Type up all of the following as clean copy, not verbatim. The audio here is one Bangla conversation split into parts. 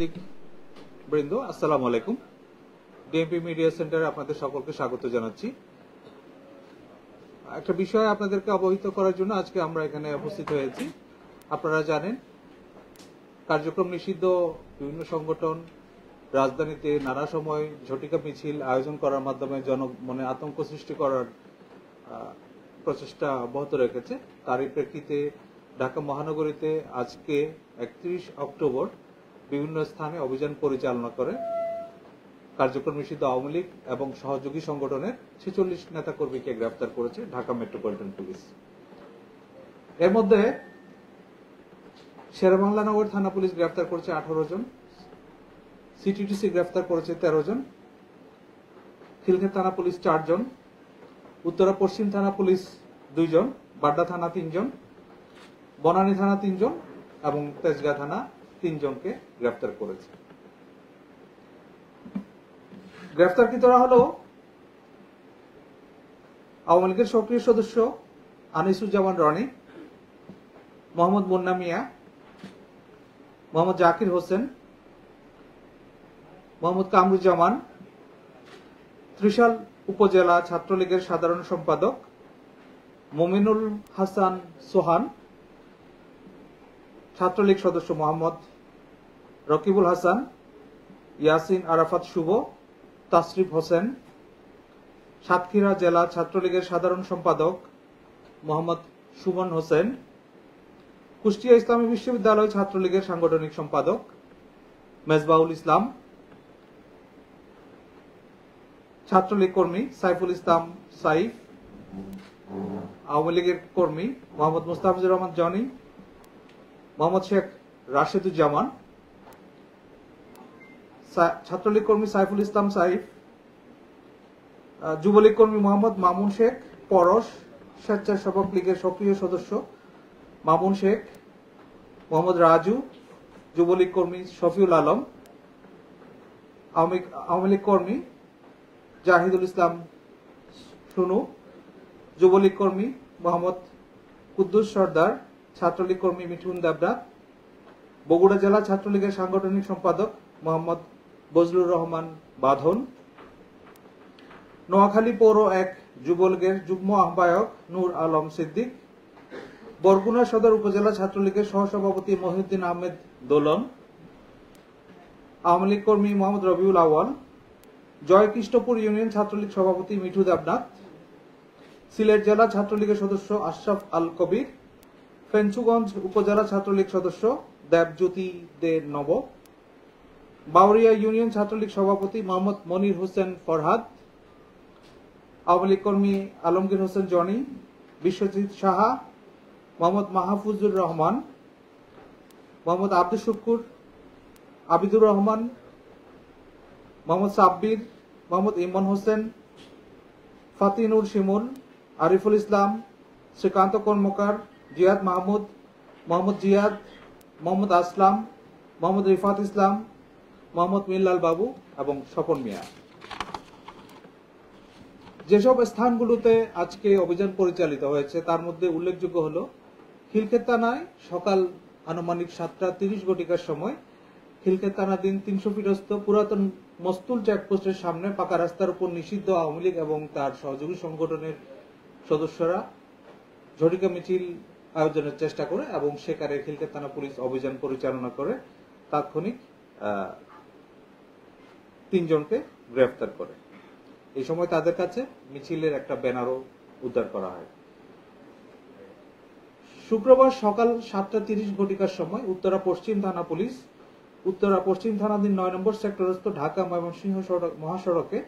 সাংবাদিক বৃন্দ, আসসালামু আলাইকুম। ডিএমপি মিডিয়া সেন্টারে আপনাদের সকলকে স্বাগত জানাচ্ছি। একটা বিষয় আপনাদেরকে অবহিত করার জন্য আজকে আমরা এখানে উপস্থিত হয়েছি। আপনারা জানেন, কার্যক্রম নিষিদ্ধ বিভিন্ন সংগঠন রাজধানীতে নানা সময় ঝটিকা মিছিল আয়োজন করার মাধ্যমে জনমনে আতঙ্ক সৃষ্টি করার প্রচেষ্টা অব্যাহত রেখেছে। তারই প্রেক্ষিতে ঢাকা মহানগরীতে আজকে 31 অক্টোবর বিভিন্ন স্থানে অভিযান পরিচালনা করে কার্যক্রম নিষিদ্ধ আওয়ামী লীগ এবং সহযোগী সংগঠনের 46 নেতাকর্মীকে গ্রেফতার করেছে ঢাকা মেট্রোপলিটন পুলিশ। এর মধ্যে শেরেবাংলা নগর থানা পুলিশ গ্রেফতার করেছে 18 জন, সিটিটিসি গ্রেফতার করেছে 13 জন, খিলক্ষেত থানা পুলিশ 4 জন, উত্তরা পশ্চিম থানা পুলিশ 2 জন, বাড্ডা থানা 3 জন, বনানী থানা 3 জন এবং তেজগাঁ থানা 3 জনকে গ্রেফতার করেছে। গ্রেফতারকৃতরা হল আওয়ামী লীগের সক্রিয় সদস্য আনিসুজ্জামান রনি, মোহাম্মদ মুন্না মিয়া, মোহাম্মদ জাকির হোসেন, মোহাম্মদ কামরুজ্জামান, ত্রিশাল উপজেলা ছাত্রলীগের সাধারণ সম্পাদক মমিনুল হাসান সোহান, ছাত্রলীগ সদস্য মোহাম্মদ রকিবুল হাসান, ইয়াসিন আরাফাত শুভ, তাসরিফ হোসেন, সাতক্ষীরা জেলা ছাত্রলীগের সাধারণ সম্পাদক মোহাম্মদ সুমন হোসেন, কুষ্টিয়া ইসলামী বিশ্ববিদ্যালয় ছাত্রলীগের সাংগঠনিক সম্পাদক মেজবাউল ইসলাম, ছাত্রলীগ কর্মী সাইফুল ইসলাম সাইফ, আওয়ামী লীগের কর্মী মোহাম্মদ মুস্তাফিজুর রহমান জনি, মোহাম্মদ শেখ রাশেদুজ্জামান, ছাত্রলীগ কর্মী সাইফুল ইসলাম সাইফ, যুবলীগ কর্মী মোহাম্মদ মামুন শেখ পরশ, স্বেচ্ছাসেবক লীগের সক্রিয় সদস্য মামুন শেখ, মোহাম্মদ রাজু, যুবলীগ কর্মী শফিউল আলম, আওয়ামী লীগ কর্মী জাহিদুল ইসলাম সুনু, যুবলীগ কর্মী মোহাম্মদ কুদ্দুস সর্দার, ছাত্রলীগ কর্মী মিঠুন দেবনাথ, বগুড়া জেলা ছাত্রলীগের সাংগঠনিক সম্পাদক মোহাম্মদ বজলুর রহমান বাঁধন, নোয়াখালী পৌর 1 যুবলীগের যুগ্ম আহ্বায়ক নূর আলম সিদ্দিক, বরগুনা সদর উপজেলা ছাত্রলীগের সহসভাপতি মহিউদ্দিন আহমেদ দোলন, আওয়ামী লীগ কর্মী মোহাম্মদ রবিউল আওয়াল, জয়কৃষ্ণপুর ইউনিয়ন ছাত্রলীগ সভাপতি মিঠু দেবনাথ, সিলেট জেলা ছাত্রলীগের সদস্য আশরাফ আল কবির, ফেঞ্চুগঞ্জ উপজেলা ছাত্রলীগ সদস্য দেবজ্যোতি দে নব, বাউরিয়া ইউনিয়ন ছাত্রলীগ সভাপতি মোহাম্মদ মনির হোসেন ফরহাদ, আওয়ামী লীগ কর্মী আলমগীর হোসেন জনি, বিশ্বজিৎ সাহা, মোহাম্মদ মাহফুজুর রহমান, মোহাম্মদ আব্দুল শুকুর, আবিদুর রহমান, মোহাম্মদ সাব্বির, মোহাম্মদ ইমন হোসেন, ফাতিনুর শিমুল, আরিফুল ইসলাম, শ্রীকান্ত কর্মকার, জিয়াদ মাহমুদ, মোহাম্মদ জিয়াদ, মোহাম্মদ আসলাম, মোহাম্মদ রিফাত ইসলাম, মোহাম্মদ মিল্লাল বাবু এবং স্বপন মিয়া। যেসব স্থানগুলোতে আজকে অভিযান পরিচালিত হয়েছে তার মধ্যে উল্লেখযোগ্য হল খিলক্ষেত থানায় সকাল আনুমানিক 7:30 ঘটিকার সময় খিলক্ষেত থানাধীন 300 ফিটস্থ পুরাতন মস্তুল চেকপোস্টের সামনে পাকা রাস্তার উপর নিষিদ্ধ আওয়ামী লীগ এবং তার সহযোগী সংগঠনের সদস্যরা ঝটিকা মিছিল আয়োজনের চেষ্টা করে এবং সেখানে খিলক্ষেত থানা পুলিশ অভিযান পরিচালনা করে তাৎক্ষণিক 3 জনকে গ্রেফতার করে। এই সময় তাদের কাছে মিছিলের একটা ব্যানারও উদ্ধার করা হয়। শুক্রবার সকাল 7:30 ঘটিকার সময় উত্তরা পশ্চিম থানা পুলিশ উত্তরা পশ্চিম থানাধীন 9 নম্বর সেক্টরস্থ ঢাকা ময়মনসিংহ মহাসড়কে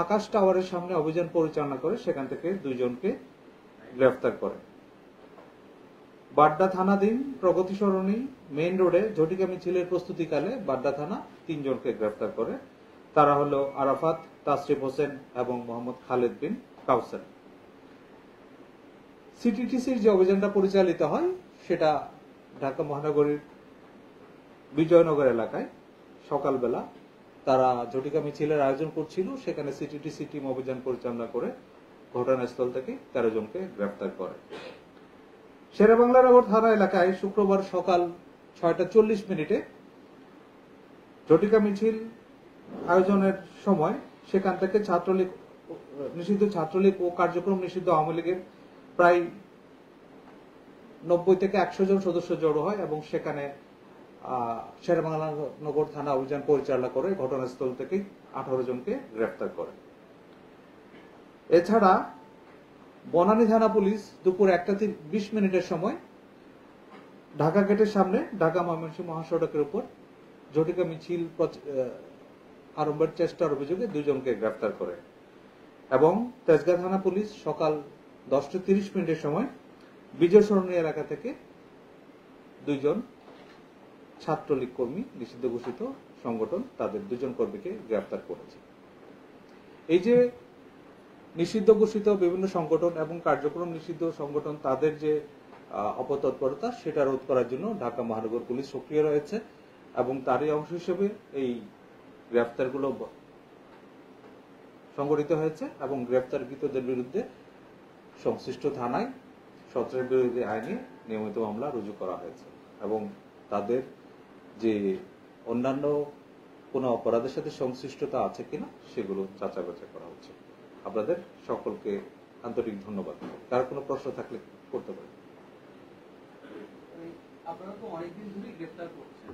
আকাশ টাওয়ারের সামনে অভিযান পরিচালনা করে সেখান থেকে 2 জনকে গ্রেফতার করে। বাড্ডা থানাধীন প্রগতি সরণি মেইন রোডে ঝটিকা মিছিলের প্রস্তুতিকালে বাড্ডা থানা 3 জনকে গ্রেফতার করে। তারা হলো আরাফাত, তাসরিফ হোসেন এবং মোহাম্মদ খালেদ বিন কাউসার। সিটিটিসির যে অভিযানটা পরিচালিত হয় সেটা ঢাকা মহানগরীর বিজয়নগর এলাকায় সকালবেলা তারা ঝটিকা মিছিলের আয়োজন করছিল। সেখানে সিটিটিসি টিম অভিযান পরিচালনা করে ঘটনাস্থল থেকে 13 জনকে গ্রেফতার করে। শেরেবাংলা নগর থানা এলাকায় শুক্রবার সকাল 6:40 ঝটিকা মিছিল আয়োজনের সময় সেখান থেকে নিষিদ্ধ ছাত্রলীগ ও কার্যক্রম নিষিদ্ধ আওয়ামী লীগের প্রায় 90 থেকে 100 জন সদস্য জড়ো হয় এবং সেখানে শেরেবাংলা নগর থানা অভিযান পরিচালনা করে ঘটনাস্থল থেকে 18 জনকে গ্রেফতার করে। এছাড়া বনানী থানা পুলিশ দুপুর 1:20 সময় ঢাকা গেটের সামনে ঢাকা ময়মনসিংহ মহাসড়কের উপর ঝটিকা মিছিল আরম্ভের চেষ্টার অভিযোগে 2 জনকে গ্রেফতার করে এবং তেজগাঁ থানা পুলিশ সকাল 10:30 সময় বিজয় সরণী এলাকা থেকে 2 জন ছাত্রলীগ কর্মী, নিষিদ্ধ ঘোষিত সংগঠন, তাদের 2 জন কর্মীকে গ্রেফতার করেছে। এই যে নিষিদ্ধ ঘোষিত বিভিন্ন সংগঠন এবং কার্যক্রম নিষিদ্ধ সংগঠন তাদের যে অপতৎপরতা সেটা রোধ করার জন্য ঢাকা মহানগর পুলিশ সক্রিয় রয়েছে এবং তারই অংশ হিসেবে এই গ্রেফতারগুলো সংগঠিত হয়েছে এবং গ্রেফতারকৃতদের বিরুদ্ধে সংশ্লিষ্ট থানায় সন্ত্রাস বিরোধী আইনে নিয়মিত মামলা রুজু করা হয়েছে এবং তাদের যে অন্যান্য কোনো অপরাধের সাথে সংশ্লিষ্টতা আছে কিনা সেগুলো যাচাই বাছাই করা হচ্ছে। আপনাদের সকলকে আন্তরিক ধন্যবাদ। কার কোনো প্রশ্ন থাকলে করতে পারেন। আপনারা তো অনেকদিন ধরে গ্রেফতার করছেন,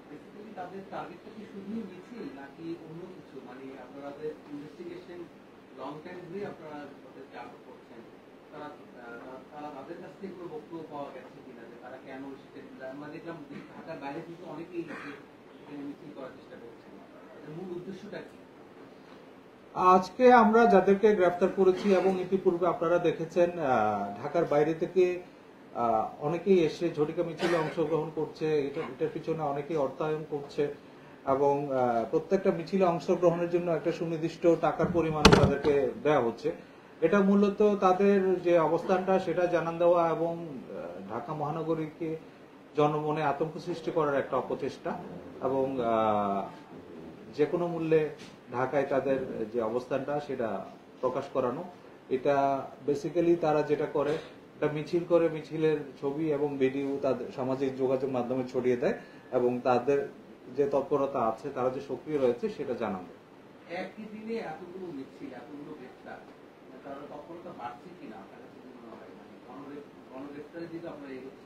বেসিক্যালি তাদের টার্গেটটা কি শুধুই মিছিল নাকি অন্য কিছু? মানে আপনাদের ইনভেস্টিগেশন লং টাইম ধরে আপনারা তাদেরকে আটক করছেন, তারা তাদের কাছ থেকে কোনো বক্তব্য পাওয়া গেছে কিনা যে তারা কেন সেটা? আমরা দেখলাম ঢাকার বাইরে থেকে অনেকেই মিছিল করার চেষ্টা করছেন, এর মূল উদ্দেশ্যটা কি? আজকে আমরা যাদেরকে গ্রেফতার করেছি এবং ইতিপূর্বে আপনারা দেখেছেন ঢাকার বাইরে থেকে অনেকেই এসে ঝটিকা মিছিলে অংশগ্রহণ করছে, এটার পিছনে অনেকেই অর্থায়ন করছে এবং প্রত্যেকটা মিছিলে অংশগ্রহণের জন্য একটা সুনির্দিষ্ট টাকার পরিমাণ তাদেরকে দেওয়া হচ্ছে। এটা মূলত তাদের যে অবস্থানটা সেটা জানান দেওয়া এবং ঢাকা মহানগরীকে জনমনে আতঙ্ক সৃষ্টি করার একটা অপচেষ্টা এবং যে কোনো মূল্যে ঢাকায় তাদের যে অবস্থানটা সেটা প্রকাশ করানো। এটা বেসিক্যালি তারা যেটা করে, এটা মিছিল করে, মিছিলের ছবি এবং ভিডিও তাদের সামাজিক যোগাযোগ মাধ্যমে ছড়িয়ে দেয় এবং তাদের যে তৎপরতা আছে, তারা যে সক্রিয় রয়েছে সেটা জানান দেয়। একই দিনে এতগুলো মিছিল, এতগুলো গ্রেফতার, তারা তৎপরতা বাড়ছে কিনা আপনার কাছে মনে হয়? মানে গণগ্রেফতারের দিকে আমরা এগোচ্ছি?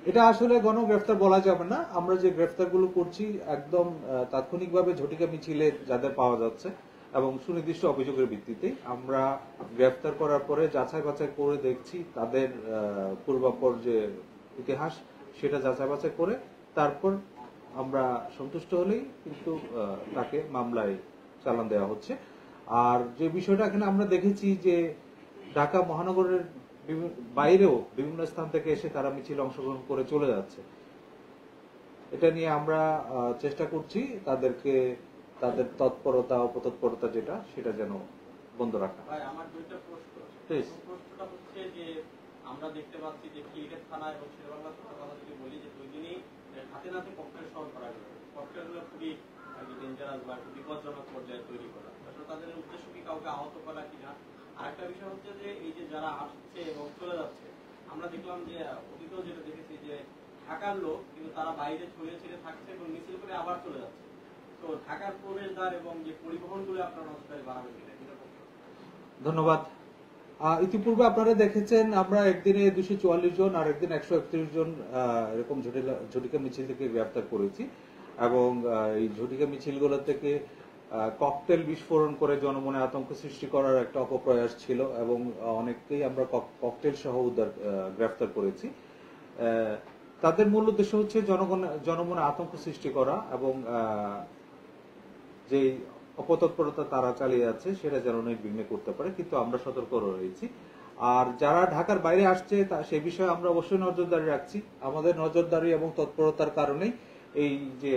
এটা আসলে গণগ্রেফতার বলা যাবে না। আমরা যে গ্রেফতার গুলো করছি একদম তাৎক্ষণিকভাবে ঝটিকা মিছিলে যাদের পাওয়া যাচ্ছে এবং সুনির্দিষ্ট অভিযোগের ভিত্তিতে আমরা গ্রেফতার করার পরে যাচাই বাছাই করে দেখছি তাদের পূর্বাপর যে ইতিহাস সেটা যাচাই বাছাই করে তারপর আমরা সন্তুষ্ট হলেই কিন্তু তাকে মামলায় চালান দেওয়া হচ্ছে। আর যে বিষয়টা এখানে আমরা দেখেছি যে ঢাকা মহানগরের বাইরেও বিভিন্ন স্থান থেকে এসে তারা মিছিল অংশগ্রহণ করে চলে যাচ্ছে। এটা নিয়ে আমরা চেষ্টা করছি তাদেরকে তাদের তৎপরতা অপতৎপরতা যেটা সেটা যেন বন্ধ রাখা। আমার দুইটা প্রশ্ন। প্রশ্নটা হচ্ছে যে আমরা দেখতে পাচ্ছি যে খিলগাঁও থানা এবং শেরেবাংলা থানার কথা যদি বলি যে 2 দিনই হাতে নাতে ককটেল সহ করা গেল। ককটেলগুলো খুবই ডেঞ্জারাস বা বিপজ্জনক পর্যায়ে তৈরি করা। আসলে তাদের উদ্দেশ্য কি কাউকে আহত করা কিনা? আরেকটা বিষয় হচ্ছে যে এই যে যারা আসছে এবং চলে যাচ্ছে, আমরা দেখলাম যে অতীতেও যেটা দেখেছি যে ঢাকার লোক কিন্তু তারা বাইরে ছড়িয়ে ছিড়ে থাকছে এবং মিছিল করে আবার চলে যাচ্ছে। তো ঢাকার প্রবেশদ্বার এবং যে পরিবহনগুলো আপনারা নজরদারি বাড়াবেন কিনা? ধন্যবাদ। ইতিপূর্বে আপনারা দেখেছেন আমরা একদিনে 244 জন আর একদিন 131 জন এরকম ঝটিকা মিছিল থেকে গ্রেফতার করেছি এবং এই ঝটিকা মিছিলগুলো থেকে ককটেল বিস্ফোরণ করে জনমনে আতঙ্ক সৃষ্টি করার একটা অপপ্রয়াস ছিল এবং অনেককেই আমরা ককটেল সহ গ্রেফতার করেছি। তাদের মূল উদ্দেশ্য হচ্ছে জনমনে আতঙ্ক সৃষ্টি করা এবং যে অপতৎপরতা তারা চালিয়ে যাচ্ছে সেটা যেন নির্বিঘ্নে করতে পারে, কিন্তু আমরা সতর্ক রয়েছি। আর যারা ঢাকার বাইরে আসছে সেই বিষয়ে আমরা অবশ্যই নজরদারি রাখছি। আমাদের নজরদারি এবং তৎপরতার কারণেই এই যে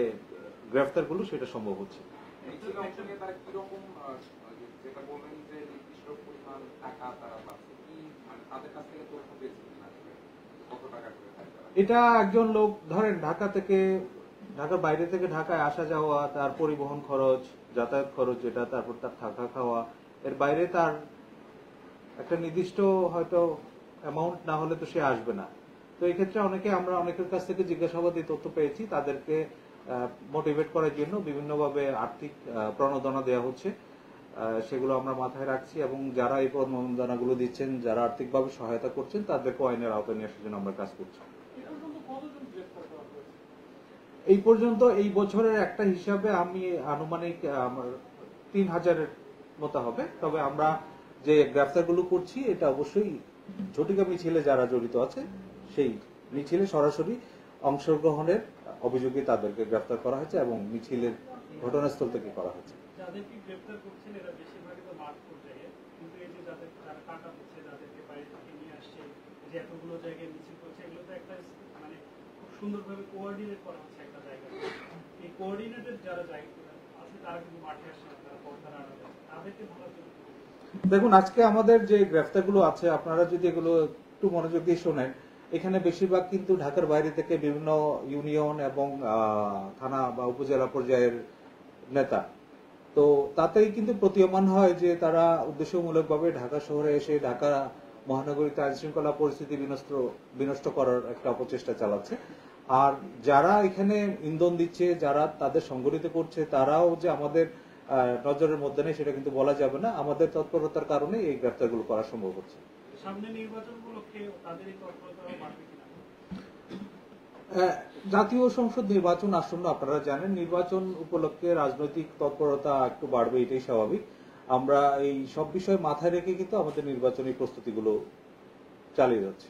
গ্রেফতারগুলো সেটা সম্ভব হচ্ছে। এটা একজন লোক ধরেন ঢাকার বাইরে থেকে ঢাকায় আসা যাওয়া, তার পরিবহন খরচ, যাতায়াত খরচ যেটা, তারপর তার থাকা খাওয়া, এর বাইরে তার একটা নির্দিষ্ট হয়তো অ্যামাউন্ট না হলে তো সে আসবে না। তো এই ক্ষেত্রে আমরা অনেকের কাছ থেকে জিজ্ঞাসাবাদ এই তথ্য পেয়েছি, তাদেরকে মোটিভেট করার জন্য বিভিন্নভাবে আর্থিক প্রণোদনা দেওয়া হচ্ছে। সেগুলো আমরা মাথায় রাখছি এবং যারা এই প্রণোদনাগুলো দিচ্ছেন, যারা আর্থিকভাবে সহায়তা করছেন, তাদেরকে আইনের আওতায় নিয়ে আসার জন্য আমরা কাজ করছি। এই পর্যন্ত এই বছরের একটা হিসাবে আমি আনুমানিক আমার 3000-এর মতো হবে। তবে আমরা যে গ্রেফতারগুলো করছি এটা অবশ্যই ঝটিকা মিছিলে যারা জড়িত আছে সেই মিছিলে সরাসরি অংশগ্রহণের অভিযোগে তাদেরকে গ্রেফতার করা হয়েছে এবং মিছিলের ঘটনাস্থল থেকে করা হয়েছে। যাদেরকে গ্রেফতার করছেন এরা বেশিরভাগই তো মাঠ পর্যায়ে, কিন্তু এই যে যারা কাটা হচ্ছে, যাদেরকে বাইরে থেকে নিয়ে আসছে, যে এতগুলো জায়গায় মিছিল করছে, এগুলো তো একটা মানে খুব সুন্দরভাবে কোঅর্ডিনেট করা হচ্ছে একটা জায়গায়। এই কোঅর্ডিনেটেড যারা জায়গা আছে তারা কিন্তু মাঠে আসছে না, তারা পর্দার আড়ালে আছে, তাদেরকে ভালো করে। দেখুন, আজকে আমাদের যে গ্রেফতারগুলো আছে আপনারা যদি এগুলো একটু মনোযোগ দিয়ে শোনেন, এখানে বেশিরভাগ কিন্তু ঢাকার বাইরে থেকে বিভিন্ন ইউনিয়ন এবং থানা বা উপজেলা পর্যায়ের নেতা। তো তাতেই কিন্তু প্রতীয়মান হয় যে তারা উদ্দেশ্যমূলকভাবে ঢাকা শহরে এসে ঢাকা মহানগরীতে আইন শৃঙ্খলা পরিস্থিতি বিনষ্ট করার একটা অপচেষ্টা চালাচ্ছে। আর যারা এখানে ইন্ধন দিচ্ছে, যারা তাদের সংগঠিত করছে, তারাও যে আমাদের নজরের মধ্যে নেই সেটা কিন্তু বলা যাবে না। আমাদের তৎপরতার কারণে এই গ্রেফতারগুলো করা সম্ভব হচ্ছে। সামনে নির্বাচন উপলক্ষে তাদের এই তৎপরতা বাড়বে কিনা? জাতীয় সংসদ নির্বাচন আসন্ন, আপনারা জানেন, নির্বাচন উপলক্ষে রাজনৈতিক তৎপরতা একটু বাড়বে, এটাই স্বাভাবিক। আমরা এই সব বিষয় মাথায় রেখে কিন্তু আমাদের নির্বাচনী প্রস্তুতিগুলো চালিয়ে যাচ্ছি।